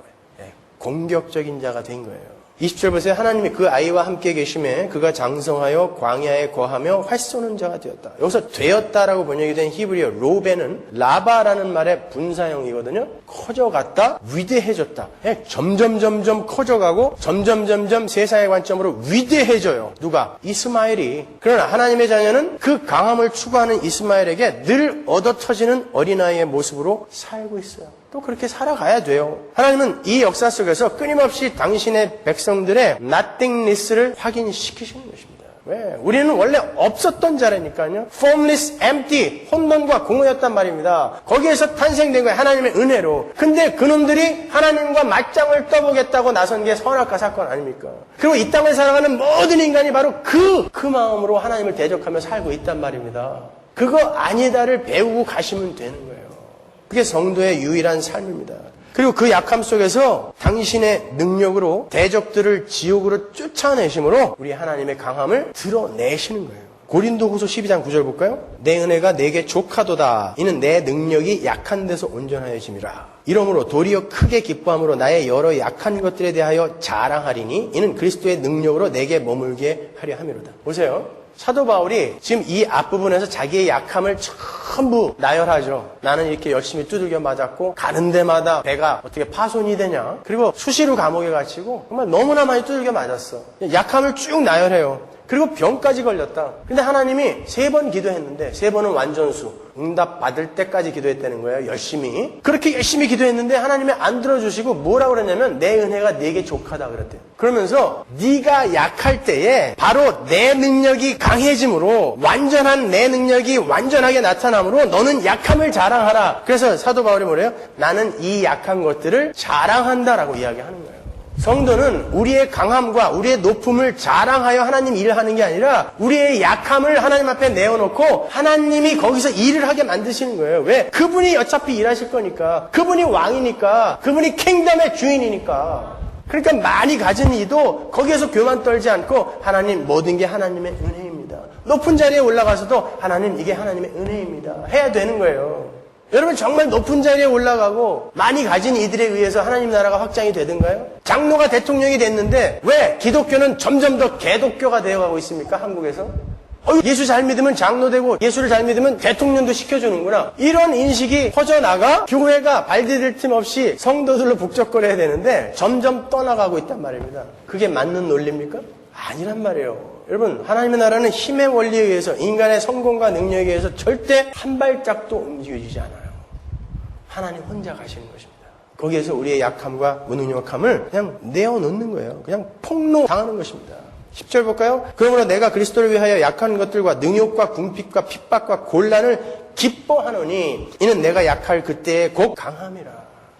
공격적인 자가 된 거예요. 20절 보세요. 하나님이 그 아이와 함께 계심에 그가 장성하여 광야에 거하며 활 쏘는 자가 되었다. 여기서 되었다라고 번역이 된 히브리어 로베는 라바라는 말의 분사형이거든요. 커져갔다, 위대해졌다. 점점 커져가고 점점 세상의 관점으로 위대해져요. 누가? 이스마엘이. 그러나 하나님의 자녀는 그 강함을 추구하는 이스마엘에게 늘 얻어터지는 어린아이의 모습으로 살고 있어요. 또 그렇게 살아가야 돼요. 하나님은 이 역사 속에서 끊임없이 당신의 백성들의 nothingness를 확인시키시는 것입니다. 왜? 우리는 원래 없었던 자라니까요. formless, empty, 혼돈과 공허였단 말입니다. 거기에서 탄생된 거예요. 하나님의 은혜로. 근데 그놈들이 하나님과 맞짱을 떠보겠다고 나선 게 선악과 사건 아닙니까? 그리고 이 땅을 살아가는 모든 인간이 바로 그 마음으로 하나님을 대적하며 살고 있단 말입니다. 그거 아니다를 배우고 가시면 되는 거예요. 그게 성도의 유일한 삶입니다. 그리고 그 약함 속에서 당신의 능력으로 대적들을 지옥으로 쫓아내심으로 우리 하나님의 강함을 드러내시는 거예요. 고린도후서 12장 9절 볼까요? 내 은혜가 내게 족하도다. 이는 내 능력이 약한 데서 온전하여짐이라. 이러므로 도리어 크게 기뻐함으로 나의 여러 약한 것들에 대하여 자랑하리니 이는 그리스도의 능력으로 내게 머물게 하려 함이로다. 보세요. 사도 바울이 지금 이 앞부분에서 자기의 약함을 전부 나열하죠. 나는 이렇게 열심히 두들겨 맞았고 가는 데마다 배가 어떻게 파손이 되냐. 그리고 수시로 감옥에 갇히고 정말 너무나 많이 두들겨 맞았어. 약함을 쭉 나열해요. 그리고 병까지 걸렸다. 근데 하나님이 3번 기도했는데 3번은 완전수. 응답 받을 때까지 기도했다는 거예요. 열심히. 그렇게 열심히 기도했는데 하나님이 안 들어주시고 뭐라고 그랬냐면 내 은혜가 네게 족하다 그랬대요. 그러면서 네가 약할 때에 바로 내 능력이 강해짐으로 완전한 내 능력이 완전하게 나타남으로 너는 약함을 자랑하라. 그래서 사도 바울이 뭐래요? 나는 이 약한 것들을 자랑한다라고 이야기하는 거예요. 성도는 우리의 강함과 우리의 높음을 자랑하여 하나님 일을 하는 게 아니라 우리의 약함을 하나님 앞에 내어놓고 하나님이 거기서 일을 하게 만드시는 거예요. 왜? 그분이 어차피 일하실 거니까. 그분이 왕이니까. 그분이 킹덤의 주인이니까. 그러니까 많이 가진 이도 거기에서 교만 떨지 않고 하나님 모든 게 하나님의 은혜입니다. 높은 자리에 올라가서도 하나님 이게 하나님의 은혜입니다. 해야 되는 거예요. 여러분 정말 높은 자리에 올라가고 많이 가진 이들에 의해서 하나님 나라가 확장이 되던가요? 장로가 대통령이 됐는데 왜 기독교는 점점 더 개독교가 되어가고 있습니까? 한국에서? 예수 잘 믿으면 장로 되고 예수를 잘 믿으면 대통령도 시켜주는구나. 이런 인식이 퍼져나가 교회가 발디딜 틈 없이 성도들로 북적거려야 되는데 점점 떠나가고 있단 말입니다. 그게 맞는 논리입니까? 아니란 말이에요. 여러분 하나님의 나라는 힘의 원리에 의해서 인간의 성공과 능력에 의해서 절대 한 발짝도 움직여지지 않아요. 하나님 혼자 가시는 것입니다. 거기에서 우리의 약함과 무능력함을 그냥 내어놓는 거예요. 그냥 폭로당하는 것입니다. 10절 볼까요? 그러므로 내가 그리스도를 위하여 약한 것들과 능욕과 궁핍과 핍박과 곤란을 기뻐하노니 이는 내가 약할 그때에 곧 강함이라.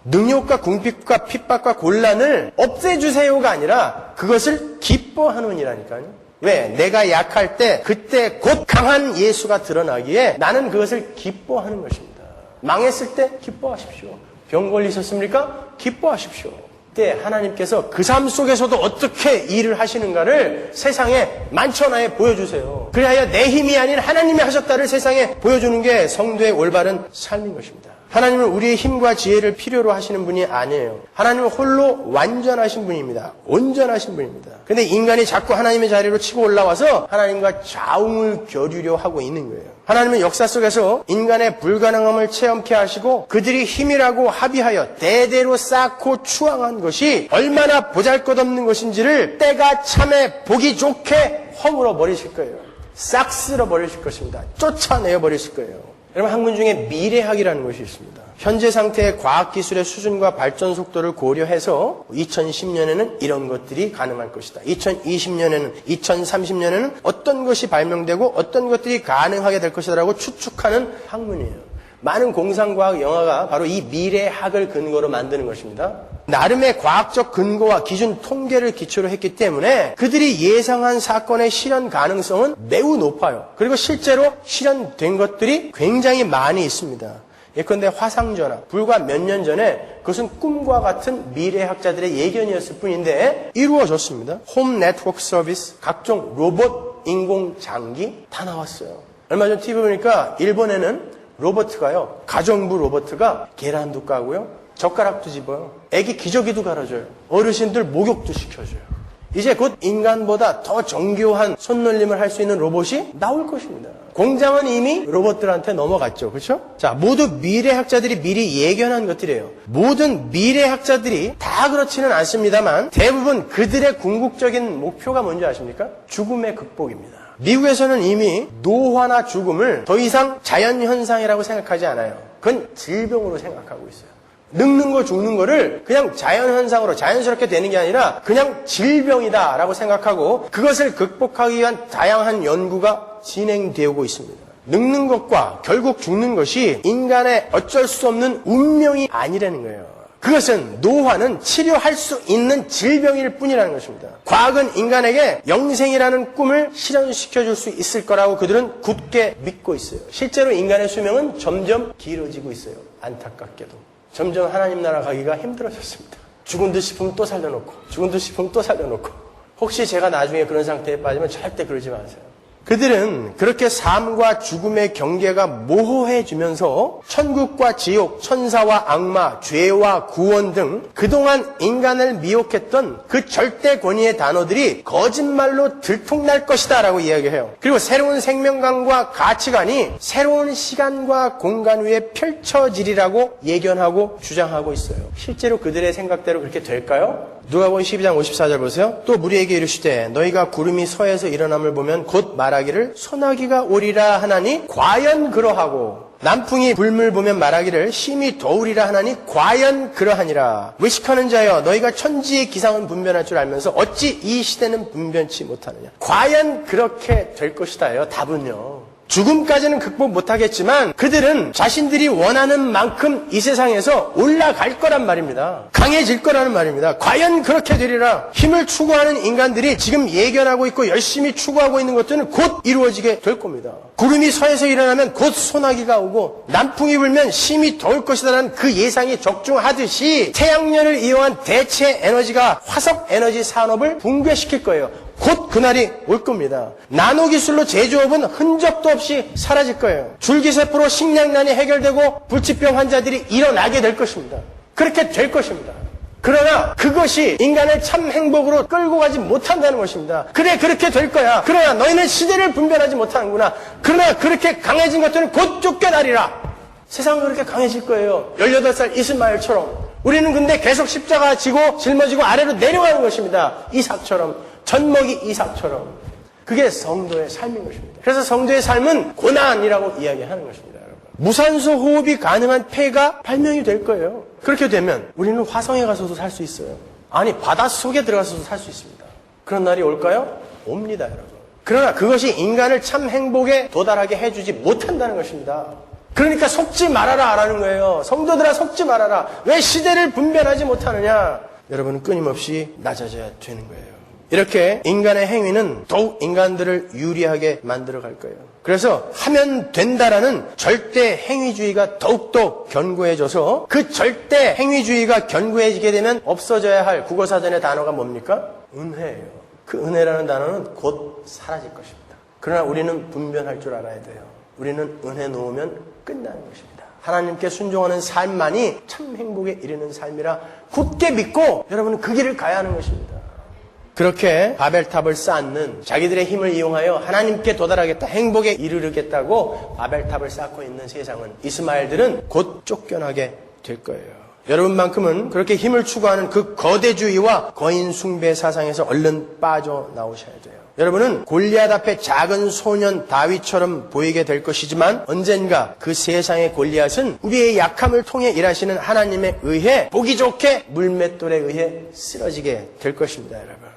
능욕과 궁핍과 핍박과 곤란을 없애주세요가 아니라 그것을 기뻐하노니라니까요. 왜? 내가 약할 때 그때 곧 강한 예수가 드러나기에 나는 그것을 기뻐하는 것입니다. 망했을 때 기뻐하십시오. 병 걸리셨습니까? 기뻐하십시오. 그때 하나님께서 그 삶 속에서도 어떻게 일을 하시는가를 세상에 만천하에 보여주세요. 그래야 내 힘이 아닌 하나님이 하셨다를 세상에 보여주는 게 성도의 올바른 삶인 것입니다. 하나님은 우리의 힘과 지혜를 필요로 하시는 분이 아니에요. 하나님은 홀로 완전하신 분입니다. 온전하신 분입니다. 근데 인간이 자꾸 하나님의 자리로 치고 올라와서 하나님과 좌우를 겨루려 하고 있는 거예요. 하나님은 역사 속에서 인간의 불가능함을 체험케 하시고 그들이 힘이라고 합의하여 대대로 쌓고 추앙한 것이 얼마나 보잘것없는 것인지를 때가 참에 보기 좋게 허물어 버리실 거예요. 싹 쓸어 버리실 것입니다. 쫓아내어 버리실 거예요. 여러분 학문 중에 미래학이라는 것이 있습니다. 현재 상태의 과학기술의 수준과 발전 속도를 고려해서 2010년에는 이런 것들이 가능할 것이다. 2020년에는 2030년에는 어떤 것이 발명되고 어떤 것들이 가능하게 될 것이다라고 추측하는 학문이에요. 많은 공상과학 영화가 바로 이 미래학을 근거로 만드는 것입니다. 나름의 과학적 근거와 기준 통계를 기초로 했기 때문에 그들이 예상한 사건의 실현 가능성은 매우 높아요. 그리고 실제로 실현된 것들이 굉장히 많이 있습니다. 예컨대 화상전화, 불과 몇 년 전에 그것은 꿈과 같은 미래학자들의 예견이었을 뿐인데 이루어졌습니다. 홈 네트워크 서비스, 각종 로봇, 인공장기 다 나왔어요. 얼마 전 TV 보니까 일본에는 로봇가요, 가정부 로봇가 계란도 까고요, 젓가락도 집어요, 애기 기저귀도 갈아줘요, 어르신들 목욕도 시켜줘요. 이제 곧 인간보다 더 정교한 손놀림을 할 수 있는 로봇이 나올 것입니다. 공장은 이미 로봇들한테 넘어갔죠. 그렇죠? 자, 모두 미래학자들이 미리 예견한 것들이에요. 모든 미래학자들이 다 그렇지는 않습니다만 대부분 그들의 궁극적인 목표가 뭔지 아십니까? 죽음의 극복입니다. 미국에서는 이미 노화나 죽음을 더 이상 자연현상이라고 생각하지 않아요. 그건 질병으로 생각하고 있어요. 늙는 거 죽는 거를 그냥 자연현상으로 자연스럽게 되는 게 아니라 그냥 질병이다라고 생각하고 그것을 극복하기 위한 다양한 연구가 진행되고 있습니다. 늙는 것과 결국 죽는 것이 인간의 어쩔 수 없는 운명이 아니라는 거예요. 그것은 노화는 치료할 수 있는 질병일 뿐이라는 것입니다. 과학은 인간에게 영생이라는 꿈을 실현시켜줄 수 있을 거라고 그들은 굳게 믿고 있어요. 실제로 인간의 수명은 점점 길어지고 있어요. 안타깝게도. 점점 하나님 나라 가기가 힘들어졌습니다. 죽은 듯 싶으면 또 살려놓고 죽은 듯 싶으면 또 살려놓고 혹시 제가 나중에 그런 상태에 빠지면 절대 그러지 마세요. 그들은 그렇게 삶과 죽음의 경계가 모호해지면서 천국과 지옥, 천사와 악마, 죄와 구원 등 그동안 인간을 미혹했던 그 절대 권위의 단어들이 거짓말로 들통날 것이다 라고 이야기해요. 그리고 새로운 생명관과 가치관이 새로운 시간과 공간 위에 펼쳐지리라고 예견하고 주장하고 있어요. 실제로 그들의 생각대로 그렇게 될까요? 누가복음 12장 54절 보세요. 또 무리에게 이르시되 너희가 구름이 서에서 일어남을 보면 곧 말하기를 소나기가 오리라 하나니 과연 그러하고 남풍이 불물 보면 말하기를 심히 더우리라 하나니 과연 그러하니라. 외식하는 자여 너희가 천지의 기상은 분변할 줄 알면서 어찌 이 시대는 분변치 못하느냐. 과연 그렇게 될 것이다요. 답은요. 죽음까지는 극복 못하겠지만 그들은 자신들이 원하는 만큼 이 세상에서 올라갈 거란 말입니다. 강해질 거라는 말입니다. 과연 그렇게 되리라. 힘을 추구하는 인간들이 지금 예견하고 있고 열심히 추구하고 있는 것들은 곧 이루어지게 될 겁니다. 구름이 서에서 일어나면 곧 소나기가 오고 남풍이 불면 심히 더울 것이다라는 그 예상이 적중하듯이 태양열을 이용한 대체 에너지가 화석 에너지 산업을 붕괴시킬 거예요. 곧 그날이 올 겁니다. 나노기술로 제조업은 흔적도 없이 사라질 거예요. 줄기세포로 식량난이 해결되고 불치병 환자들이 일어나게 될 것입니다. 그렇게 될 것입니다. 그러나 그것이 인간을 참 행복으로 끌고 가지 못한다는 것입니다. 그래 그렇게 될 거야. 그러나 너희는 시대를 분별하지 못하는구나. 그러나 그렇게 강해진 것들은 곧 쫓겨나리라. 세상은 그렇게 강해질 거예요. 18살 이스마엘처럼. 우리는 근데 계속 십자가 지고 짊어지고 아래로 내려가는 것입니다. 이삭처럼. 젖먹이 이삭처럼. 그게 성도의 삶인 것입니다. 그래서 성도의 삶은 고난이라고 이야기하는 것입니다. 여러분. 무산소 호흡이 가능한 폐가 발명이 될 거예요. 그렇게 되면 우리는 화성에 가서도 살 수 있어요. 아니 바닷속에 들어가서도 살 수 있습니다. 그런 날이 올까요? 옵니다. 여러분. 그러나 그것이 인간을 참 행복에 도달하게 해주지 못한다는 것입니다. 그러니까 속지 말아라 라는 거예요. 성도들아 속지 말아라. 왜 시대를 분별하지 못하느냐. 여러분은 끊임없이 낮아져야 되는 거예요. 이렇게 인간의 행위는 더욱 인간들을 유리하게 만들어갈 거예요. 그래서 하면 된다라는 절대 행위주의가 더욱더 견고해져서 그 절대 행위주의가 견고해지게 되면 없어져야 할 국어사전의 단어가 뭡니까? 은혜예요. 그 은혜라는 단어는 곧 사라질 것입니다. 그러나 우리는 분별할 줄 알아야 돼요. 우리는 은혜 놓으면 끝나는 것입니다. 하나님께 순종하는 삶만이 참 행복에 이르는 삶이라 굳게 믿고 여러분은 그 길을 가야 하는 것입니다. 그렇게 바벨탑을 쌓는 자기들의 힘을 이용하여 하나님께 도달하겠다, 행복에 이르르겠다고 바벨탑을 쌓고 있는 세상은 이스마엘들은 곧 쫓겨나게 될 거예요. 여러분만큼은 그렇게 힘을 추구하는 그 거대주의와 거인 숭배 사상에서 얼른 빠져나오셔야 돼요. 여러분은 골리앗 앞에 작은 소년 다윗처럼 보이게 될 것이지만 언젠가 그 세상의 골리앗은 우리의 약함을 통해 일하시는 하나님에 의해 보기 좋게 물맷돌에 의해 쓰러지게 될 것입니다. 여러분.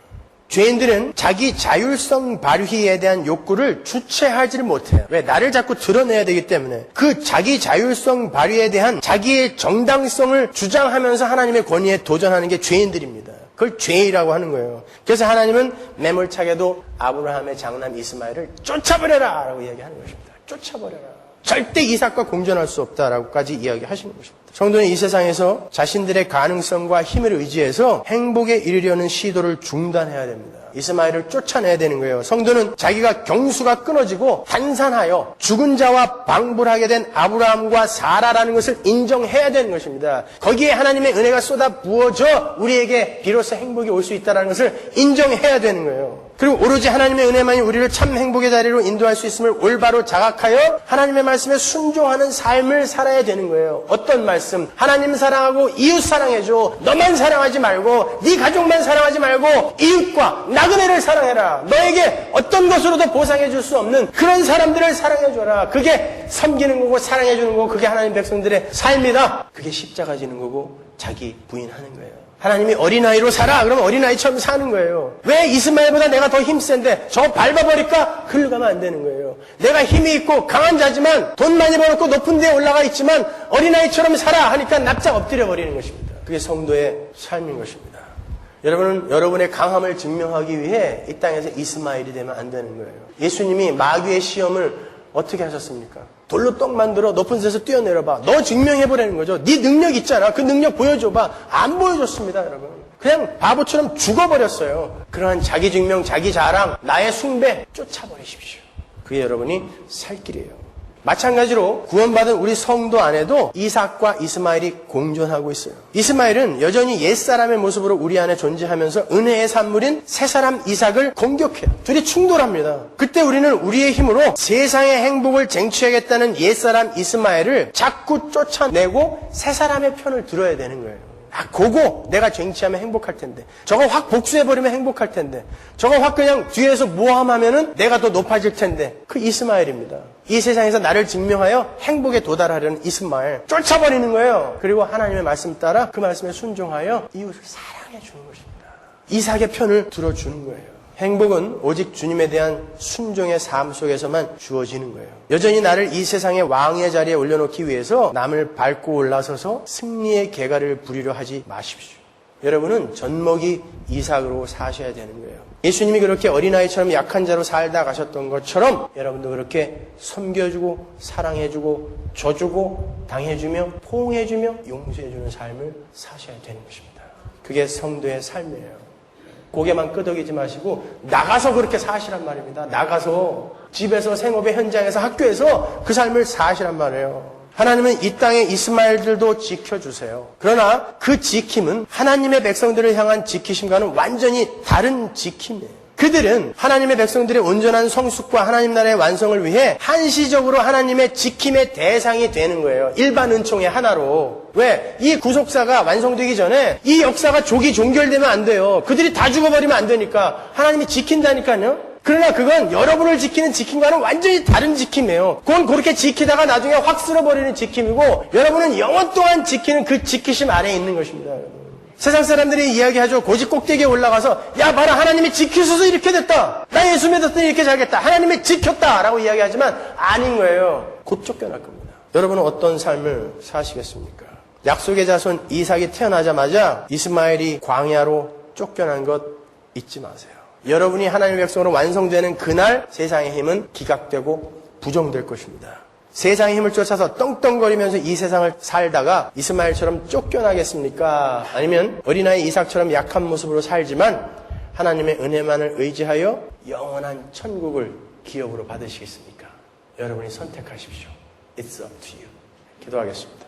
죄인들은 자기 자율성 발휘에 대한 욕구를 주체하지를 못해요. 왜? 나를 자꾸 드러내야 되기 때문에. 그 자기 자율성 발휘에 대한 자기의 정당성을 주장하면서 하나님의 권위에 도전하는 게 죄인들입니다. 그걸 죄이라고 하는 거예요. 그래서 하나님은 매몰차게도 아브라함의 장남 이스마엘을 쫓아버려라 라고 이야기하는 것입니다. 쫓아버려라. 절대 이삭과 공존할 수 없다라고까지 이야기하시는 것입니다. 성도는 이 세상에서 자신들의 가능성과 힘을 의지해서 행복에 이르려는 시도를 중단해야 됩니다. 이스마엘을 쫓아내야 되는 거예요. 성도는 자기가 경수가 끊어지고 단산하여 죽은 자와 방불하게 된 아브라함과 사라라는 것을 인정해야 되는 것입니다. 거기에 하나님의 은혜가 쏟아 부어져 우리에게 비로소 행복이 올 수 있다는 것을 인정해야 되는 거예요. 그리고 오로지 하나님의 은혜만이 우리를 참 행복의 자리로 인도할 수 있음을 올바로 자각하여 하나님의 말씀에 순종하는 삶을 살아야 되는 거예요. 어떤 말씀? 하나님 사랑하고 이웃 사랑해줘. 너만 사랑하지 말고 네 가족만 사랑하지 말고 이웃과 나그네를 사랑해라. 너에게 어떤 것으로도 보상해 줄 수 없는 그런 사람들을 사랑해 줘라. 그게 섬기는 거고 사랑해 주는 거고 그게 하나님 백성들의 삶이다. 그게 십자가 지는 거고 자기 부인하는 거예요. 하나님이 어린아이로 살아. 그러면 어린아이처럼 사는 거예요. 왜 이스마엘보다 내가 더 힘센데 저거 밟아버릴까? 글로 가면 안 되는 거예요. 내가 힘이 있고 강한 자지만 돈 많이 벌었고 높은 데에 올라가 있지만 어린아이처럼 살아 하니까 납작 엎드려 버리는 것입니다. 그게 성도의 삶인 것입니다. 여러분은 여러분의 강함을 증명하기 위해 이 땅에서 이스마엘이 되면 안 되는 거예요. 예수님이 마귀의 시험을 어떻게 하셨습니까? 돌로 떡 만들어 높은 데서 뛰어내려봐. 너 증명해보라는 거죠. 네 능력 있잖아. 그 능력 보여줘봐. 안 보여줬습니다, 여러분. 그냥 바보처럼 죽어버렸어요. 그러한 자기 증명, 자기 자랑, 나의 숭배 쫓아버리십시오. 그게 여러분이 살 길이에요. 마찬가지로 구원받은 우리 성도 안에도 이삭과 이스마엘이 공존하고 있어요. 이스마엘은 여전히 옛사람의 모습으로 우리 안에 존재하면서 은혜의 산물인 새사람 이삭을 공격해요. 둘이 충돌합니다. 그때 우리는 우리의 힘으로 세상의 행복을 쟁취하겠다는 옛사람 이스마엘을 자꾸 쫓아내고 새사람의 편을 들어야 되는 거예요. 그거 내가 쟁취하면 행복할 텐데, 저거 확 복수해버리면 행복할 텐데, 저거 확 그냥 뒤에서 모함하면은 내가 더 높아질 텐데, 그 이스마엘입니다. 이 세상에서 나를 증명하여 행복에 도달하려는 이스마엘 쫓아버리는 거예요. 그리고 하나님의 말씀 따라 그 말씀에 순종하여 이웃을 사랑해 주는 것입니다. 이삭의 편을 들어주는 거예요. 행복은 오직 주님에 대한 순종의 삶 속에서만 주어지는 거예요. 여전히 나를 이 세상의 왕의 자리에 올려놓기 위해서 남을 밟고 올라서서 승리의 계가를 부리려 하지 마십시오. 여러분은 젖먹이 이삭으로 사셔야 되는 거예요. 예수님이 그렇게 어린아이처럼 약한 자로 살다 가셨던 것처럼 여러분도 그렇게 섬겨주고 사랑해주고 줘주고 당해주며 포옹해주며 용서해주는 삶을 사셔야 되는 것입니다. 그게 성도의 삶이에요. 고개만 끄덕이지 마시고 나가서 그렇게 사시란 말입니다. 나가서 집에서 생업의 현장에서 학교에서 그 삶을 사시란 말이에요. 하나님은 이 땅의 이스마엘들도 지켜주세요. 그러나 그 지킴은 하나님의 백성들을 향한 지키심과는 완전히 다른 지킴이에요. 그들은 하나님의 백성들의 온전한 성숙과 하나님 나라의 완성을 위해 한시적으로 하나님의 지킴의 대상이 되는 거예요. 일반 은총의 하나로. 왜? 이 구속사가 완성되기 전에 이 역사가 족이 종결되면 안 돼요. 그들이 다 죽어버리면 안 되니까 하나님이 지킨다니까요. 그러나 그건 여러분을 지키는 지킴과는 완전히 다른 지킴이에요. 그건 그렇게 지키다가 나중에 확 쓸어버리는 지킴이고 여러분은 영원 동안 지키는 그 지키심 아래에 있는 것입니다. 세상 사람들이 이야기하죠. 고지 꼭대기에 올라가서 야 봐라 하나님이 지키셔서 이렇게 됐다. 나 예수 믿었더니 이렇게 잘겠다. 하나님이 지켰다 라고 이야기하지만 아닌 거예요. 곧 쫓겨날 겁니다. 여러분은 어떤 삶을 사시겠습니까? 약속의 자손 이삭이 태어나자마자 이스마엘이 광야로 쫓겨난 것 잊지 마세요. 여러분이 하나님의 백성으로 완성되는 그날 세상의 힘은 기각되고 부정될 것입니다. 세상의 힘을 쫓아서 떵떵거리면서 이 세상을 살다가 이스마엘처럼 쫓겨나겠습니까? 아니면 어린아이 이삭처럼 약한 모습으로 살지만 하나님의 은혜만을 의지하여 영원한 천국을 기업으로 받으시겠습니까? 여러분이 선택하십시오. It's up to you. 기도하겠습니다.